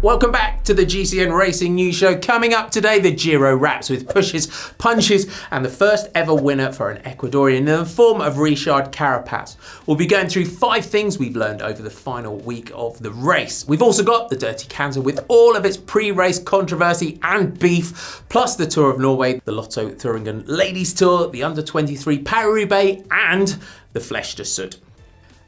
Welcome back to the GCN Racing News Show. Coming up today, the Giro wraps with pushes, punches, and the first ever winner for an Ecuadorian in the form of Richard Carapaz. We'll be going through 5 things we've learned over the final week of the race. We've also got the Dirty Kanza with all of its pre-race controversy and beef, plus the Tour of Norway, the Lotto Thuringen Ladies Tour, the U23 Paris Roubaix, and the Fleche du Sud.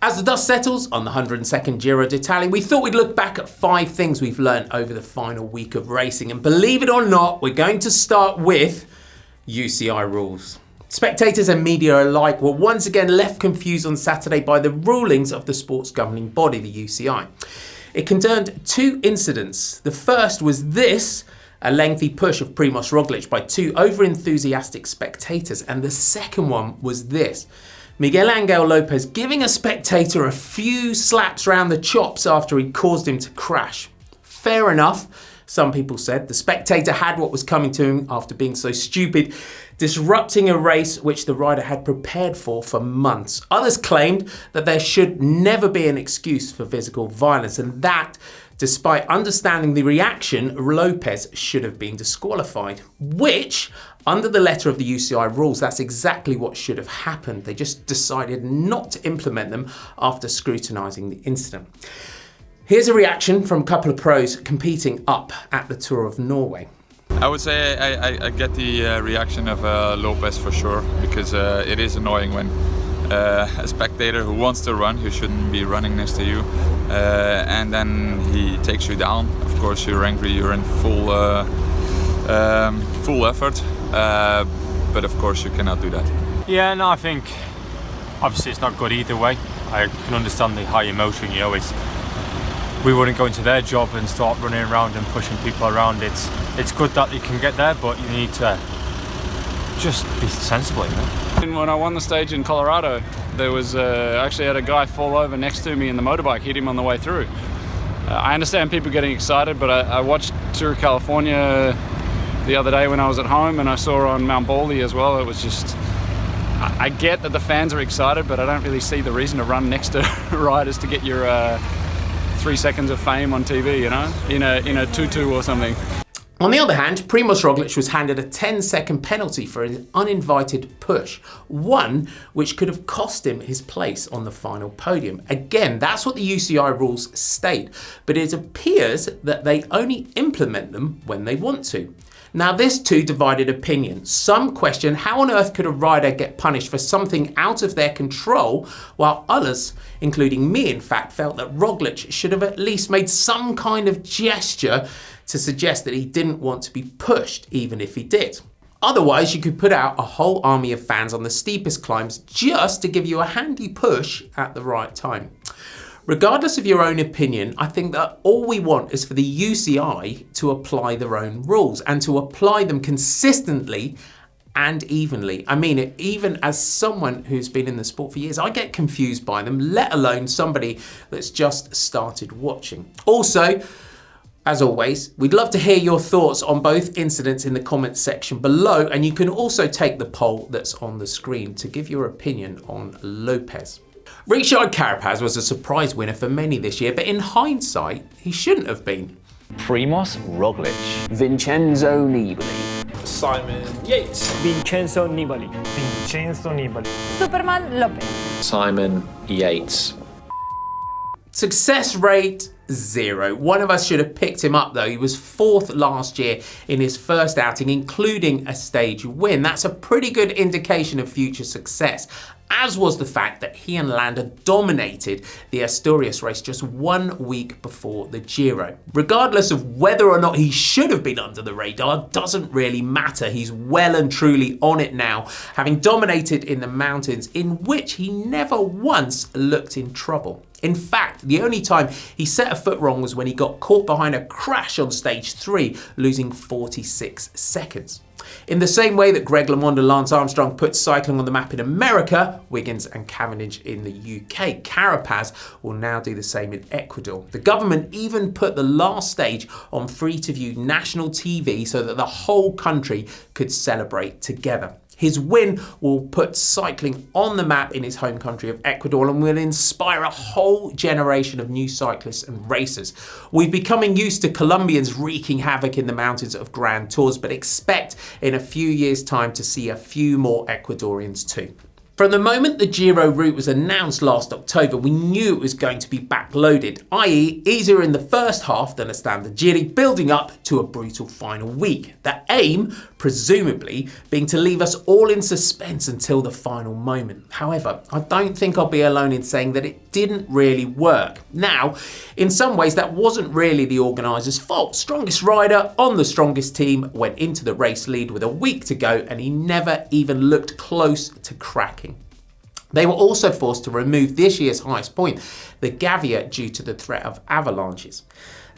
As the dust settles on the 102nd Giro d'Italia, we thought we'd look back at 5 things we've learned over the final week of racing. And believe it or not, we're going to start with UCI rules. Spectators and media alike were once again left confused on Saturday by the rulings of the sports governing body, the UCI. It concerned 2 incidents. The first was this, a lengthy push of Primož Roglič by 2 over-enthusiastic spectators. And the second one was this, Miguel Angel Lopez giving a spectator a few slaps round the chops after he caused him to crash. Fair enough, some people said. The spectator had what was coming to him after being so stupid, disrupting a race which the rider had prepared for months. Others claimed that there should never be an excuse for physical violence, and that, despite understanding the reaction, Lopez should have been disqualified, which, under the letter of the UCI rules, that's exactly what should have happened. They just decided not to implement them after scrutinising the incident. Here's a reaction from a couple of pros competing up at the Tour of Norway. I would say I get the reaction of Lopez for sure, because it is annoying when a spectator who wants to run, who shouldn't be running next to you, and then he takes you down. Of course, you're angry, you're in full effort, but of course you cannot do that. Yeah, no, I think obviously it's not good either way. I can understand the high emotion, we wouldn't go into their job and start running around and pushing people around. It's good that you can get there, but you need to just be sensible, When I won the stage in Colorado, there was actually had a guy fall over next to me in the motorbike, hit him on the way through. I understand people getting excited, but I watched Tour of California the other day when I was at home, and I saw on Mount Baldy as well. It was just, I get that the fans are excited, but I don't really see the reason to run next to riders to get your 3 seconds of fame on TV, in a tutu or something. On the other hand, Primož Roglič was handed a 10-second penalty for an uninvited push, one which could have cost him his place on the final podium. Again, that's what the UCI rules state, but it appears that they only implement them when they want to. Now, this too divided opinion. Some question how on earth could a rider get punished for something out of their control, while others, including me in fact, felt that Roglič should have at least made some kind of gesture to suggest that he didn't want to be pushed, even if he did. Otherwise, you could put out a whole army of fans on the steepest climbs just to give you a handy push at the right time. Regardless of your own opinion, I think that all we want is for the UCI to apply their own rules and to apply them consistently and evenly. I mean, even as someone who's been in the sport for years, I get confused by them, let alone somebody that's just started watching. Also, as always, we'd love to hear your thoughts on both incidents in the comments section below, and you can also take the poll that's on the screen to give your opinion on Lopez. Richard Carapaz was a surprise winner for many this year, but in hindsight, he shouldn't have been. Primož Roglič. Vincenzo Nibali. Simon Yates. Vincenzo Nibali. Vincenzo Nibali. Superman Lopez. Simon Yates. Success rate 0. One of us should have picked him up though. He was 4th last year in his first outing, including a stage win. That's a pretty good indication of future success, as was the fact that he and Landa dominated the Asturias race just 1 week before the Giro. Regardless of whether or not he should have been under the radar, doesn't really matter. He's well and truly on it now, having dominated in the mountains, in which he never once looked in trouble. In fact, the only time he set a foot wrong was when he got caught behind a crash on stage 3, losing 46 seconds. In the same way that Greg LeMond and Lance Armstrong put cycling on the map in America, Wiggins and Cavendish in the UK, Carapaz will now do the same in Ecuador. The government even put the last stage on free-to-view national TV so that the whole country could celebrate together. His win will put cycling on the map in his home country of Ecuador and will inspire a whole generation of new cyclists and racers. We're becoming used to Colombians wreaking havoc in the mountains of Grand Tours, but expect in a few years' time to see a few more Ecuadorians too. From the moment the Giro route was announced last October, we knew it was going to be backloaded, i.e. easier in the first half than a standard Giro, building up to a brutal final week. The aim, presumably, being to leave us all in suspense until the final moment. However, I don't think I'll be alone in saying that it didn't really work. Now, in some ways, that wasn't really the organisers' fault. Strongest rider on the strongest team went into the race lead with a week to go, and he never even looked close to cracking. They were also forced to remove this year's highest point, the behaviour, due to the threat of avalanches.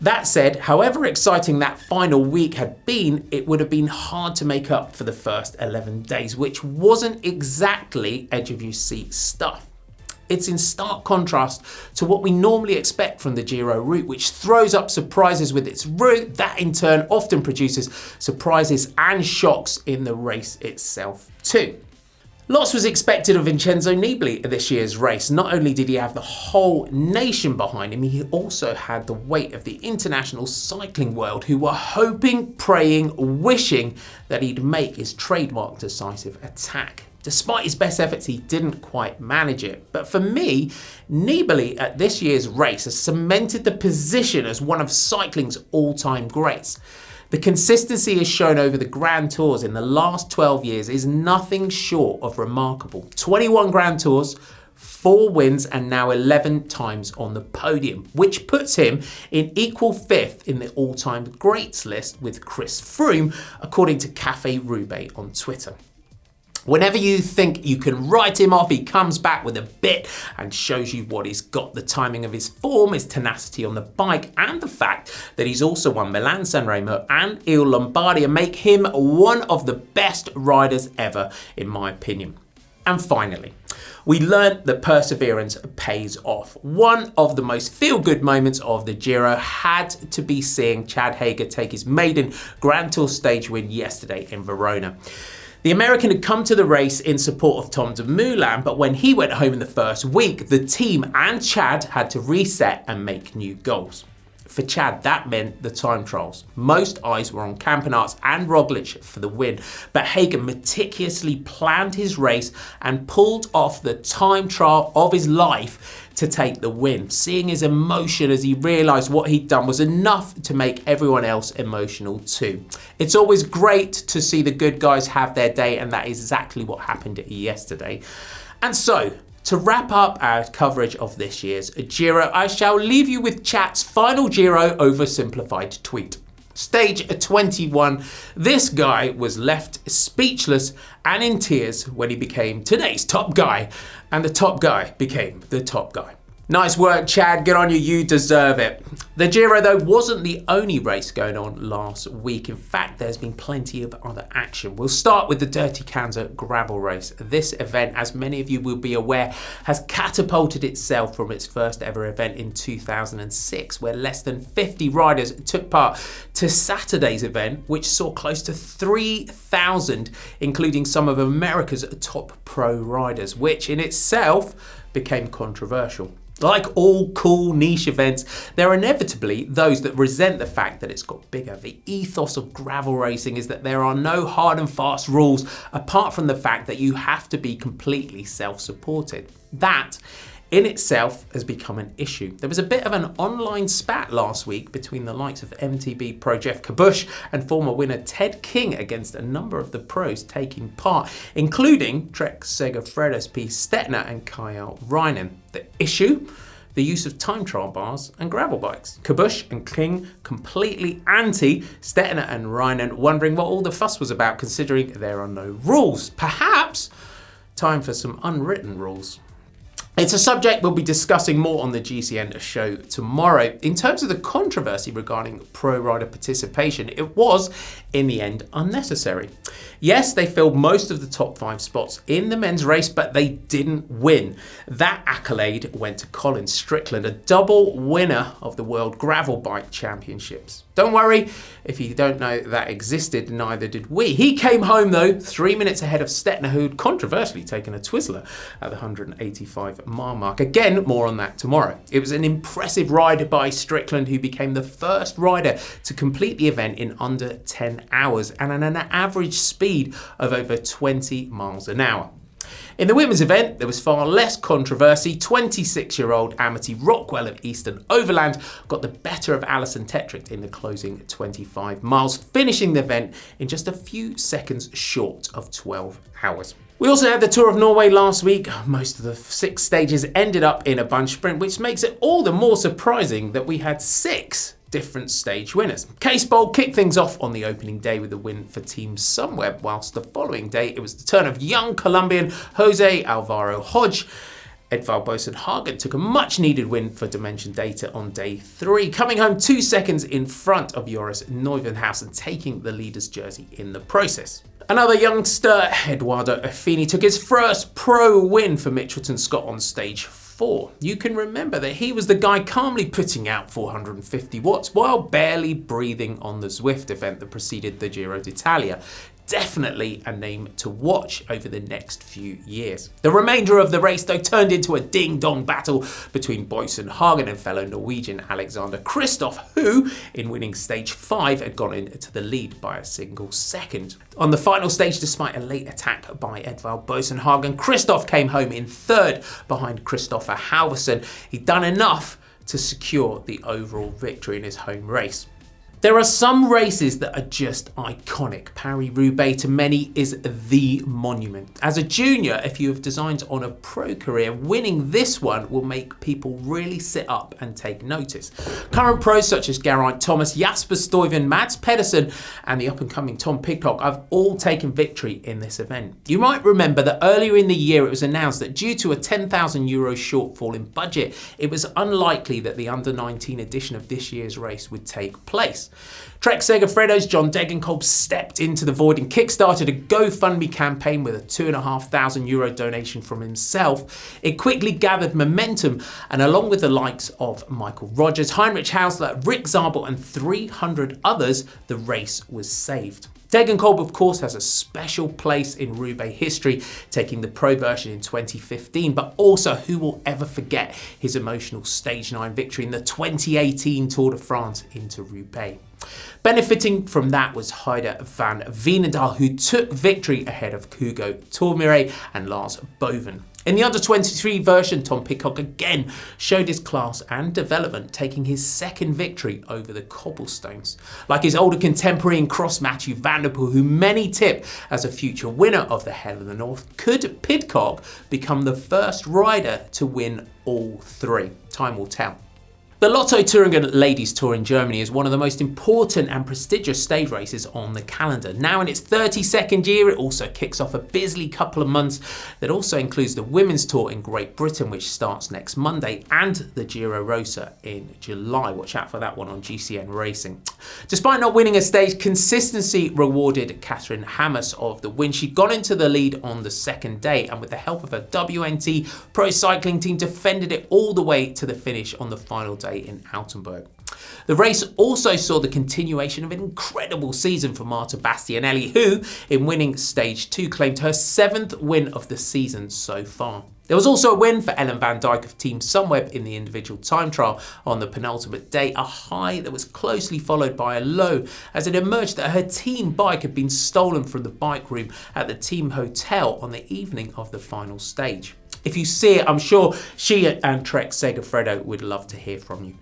That said, however exciting that final week had been, it would have been hard to make up for the first 11 days, which wasn't exactly edge of your seat stuff. It's in stark contrast to what we normally expect from the Giro route, which throws up surprises with its route. That in turn often produces surprises and shocks in the race itself too. Lots was expected of Vincenzo Nibali at this year's race. Not only did he have the whole nation behind him, he also had the weight of the international cycling world, who were hoping, praying, wishing that he'd make his trademark decisive attack. Despite his best efforts, he didn't quite manage it. But for me, Nibali at this year's race has cemented the position as one of cycling's all-time greats. The consistency is shown over the Grand Tours in the last 12 years is nothing short of remarkable. 21 Grand Tours, 4 wins, and now 11 times on the podium, which puts him in equal 5th in the all-time greats list with Chris Froome, according to Fleche du Roubaix on Twitter. Whenever you think you can write him off, he comes back with a bit and shows you what he's got. The timing of his form, his tenacity on the bike, and the fact that he's also won Milan-San Remo and Il Lombardia make him one of the best riders ever, in my opinion. And finally, we learned that perseverance pays off. One of the most feel-good moments of the Giro had to be seeing Chad Hager take his maiden Grand Tour stage win yesterday in Verona. The American had come to the race in support of Tom Dumoulin, but when he went home in the first week, the team and Chad had to reset and make new goals. For Chad, that meant the time trials. Most eyes were on Campenaerts and Roglic for the win, but Hager meticulously planned his race and pulled off the time trial of his life to take the win. Seeing his emotion as he realised what he'd done was enough to make everyone else emotional too. It's always great to see the good guys have their day, and that is exactly what happened yesterday. And so, to wrap up our coverage of this year's Giro, I shall leave you with Chat's final Giro oversimplified tweet. Stage 21, this guy was left speechless and in tears when he became today's top guy, and the top guy became the top guy. Nice work, Chad. Good on you. You deserve it. The Giro, though, wasn't the only race going on last week. In fact, there's been plenty of other action. We'll start with the Dirty Kanza gravel race. This event, as many of you will be aware, has catapulted itself from its first ever event in 2006, where less than 50 riders took part, to Saturday's event, which saw close to 3,000, including some of America's top pro riders, which in itself became controversial. Like all cool niche events, there are inevitably those that resent the fact that it's got bigger. The ethos of gravel racing is that there are no hard and fast rules apart from the fact that you have to be completely self-supported. That in itself has become an issue. There was a bit of an online spat last week between the likes of MTB pro Jeff Kabush and former winner Ted King against a number of the pros taking part, including Trek Segafredo's P. Stettner and Kyle Reinen. The issue? The use of time trial bars and gravel bikes. Kabush and King completely anti, Stettner and Reinen wondering what all the fuss was about, considering there are no rules. Perhaps time for some unwritten rules. It's a subject we'll be discussing more on the GCN show tomorrow. In terms of the controversy regarding pro rider participation, it was, in the end, unnecessary. Yes, they filled most of the top 5 spots in the men's race, but they didn't win. That accolade went to Colin Strickland, a double winner of the World Gravel Bike Championships. Don't worry, if you don't know that existed, neither did we. He came home though 3 minutes ahead of Stettner, who'd controversially taken a Twizzler at the 185 mile mark. Again, more on that tomorrow. It was an impressive ride by Strickland, who became the first rider to complete the event in under 10 hours and at an average speed of over 20 miles an hour. In the women's event, there was far less controversy. 26-year-old Amity Rockwell of Eastern Overland got the better of Alison Tetrick in the closing 25 miles, finishing the event in just a few seconds short of 12 hours. We also had the Tour of Norway last week. Most of the 6 stages ended up in a bunch sprint, which makes it all the more surprising that we had 6 different stage winners. Case Bowl kicked things off on the opening day with a win for Team Sunweb, whilst the following day it was the turn of young Colombian Jose Alvaro Hodge. Edvald Boasson Hagen took a much needed win for Dimension Data on day 3, coming home 2 seconds in front of Joris Neuvenhuis and taking the leader's jersey in the process. Another youngster, Eduardo Affini, took his first pro win for Mitchelton Scott on stage 4. You can remember that he was the guy calmly putting out 450 watts while barely breathing on the Zwift event that preceded the Giro d'Italia. Definitely a name to watch over the next few years. The remainder of the race, though, turned into a ding-dong battle between Boasson Hagen and fellow Norwegian Alexander Kristoff, who, in winning stage 5, had gone into the lead by a single second. On the final stage, despite a late attack by Edvald Boasson Hagen, Kristoff came home in 3rd behind Christopher Halvorsen. He'd done enough to secure the overall victory in his home race. There are some races that are just iconic. Paris Roubaix to many is the monument. As a junior, if you have designs on a pro career, winning this one will make people really sit up and take notice. Current pros such as Geraint Thomas, Jasper Stuyven, Mads Pedersen and the up-and-coming Tom Pidcock have all taken victory in this event. You might remember that earlier in the year it was announced that due to a €10,000 shortfall in budget, it was unlikely that the under-19 edition of this year's race would take place. Trek Segafredo's John Degenkolb stepped into the void and kickstarted a GoFundMe campaign with a €2,500 donation from himself. It quickly gathered momentum, and along with the likes of Michael Rogers, Heinrich Hausler, Rick Zabel and 300 others, the race was saved. Degenkolb, of course, has a special place in Roubaix history, taking the pro version in 2015, but also who will ever forget his emotional Stage 9 victory in the 2018 Tour de France into Roubaix. Benefiting from that was Heide van Veenendaal, who took victory ahead of Hugo Tourmire and Lars Boven. In the under-23 version, Tom Pidcock again showed his class and development, taking his 2nd victory over the cobblestones. Like his older contemporary in cross Mathieu van der Poel, who many tip as a future winner of the Hell of the North, could Pidcock become the first rider to win all 3? Time will tell. The Lotto Thuringen Ladies Tour in Germany is one of the most important and prestigious stage races on the calendar. Now in its 32nd year, it also kicks off a busy couple of months that also includes the Women's Tour in Great Britain, which starts next Monday, and the Giro Rosa in July. Watch out for that one on GCN Racing. Despite not winning a stage, consistency rewarded Catherine Hammers of the win. She'd gone into the lead on the 2nd day, and with the help of her WNT pro cycling team, defended it all the way to the finish on the final day in Altenburg. The race also saw the continuation of an incredible season for Marta Bastianelli, who, in winning stage 2, claimed her 7th win of the season so far. There was also a win for Ellen van Dijk of Team Sunweb in the individual time trial on the penultimate day, a high that was closely followed by a low as it emerged that her team bike had been stolen from the bike room at the team hotel on the evening of the final stage. If you see it, I'm sure she and Trek Segafredo would love to hear from you.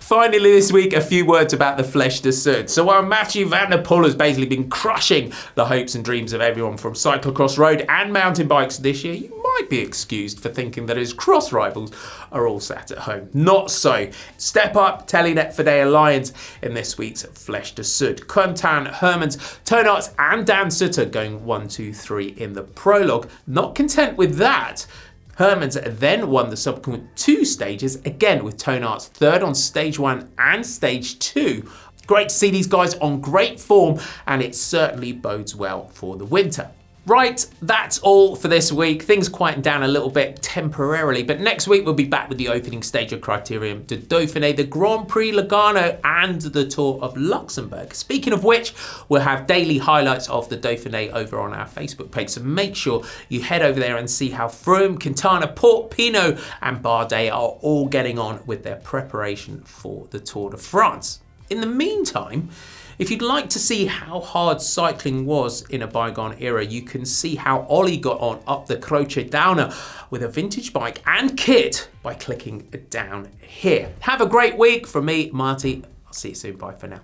Finally this week, a few words about the Fleche du Sud. So while Mathieu van der Poel has basically been crushing the hopes and dreams of everyone from cyclocross road and mountain bikes this year, you might be excused for thinking that his cross rivals are all sat at home. Not so. Step up Telenet Fidea Lions in this week's Fleche du Sud. Quentin Hermans, Tonarts and Dan Sutter going 1, 2, 3 in the prologue. Not content with that, Hermans then won the subsequent 2 stages, again with Tonarts 3rd on stage 1 and stage 2. Great to see these guys on great form, and it certainly bodes well for the winter. Right, that's all for this week. Things quieten down a little bit temporarily, but next week we'll be back with the opening stage of Criterium de Dauphiné, the Grand Prix Lugano, and the Tour of Luxembourg. Speaking of which, we'll have daily highlights of the Dauphiné over on our Facebook page, so make sure you head over there and see how Froome, Quintana, Porte, Pinot and Bardet are all getting on with their preparation for the Tour de France. In the meantime, if you'd like to see how hard cycling was in a bygone era, you can see how Ollie got on up the Croce Downer with a vintage bike and kit by clicking down here. Have a great week. From me, Marty. I'll see you soon. Bye for now.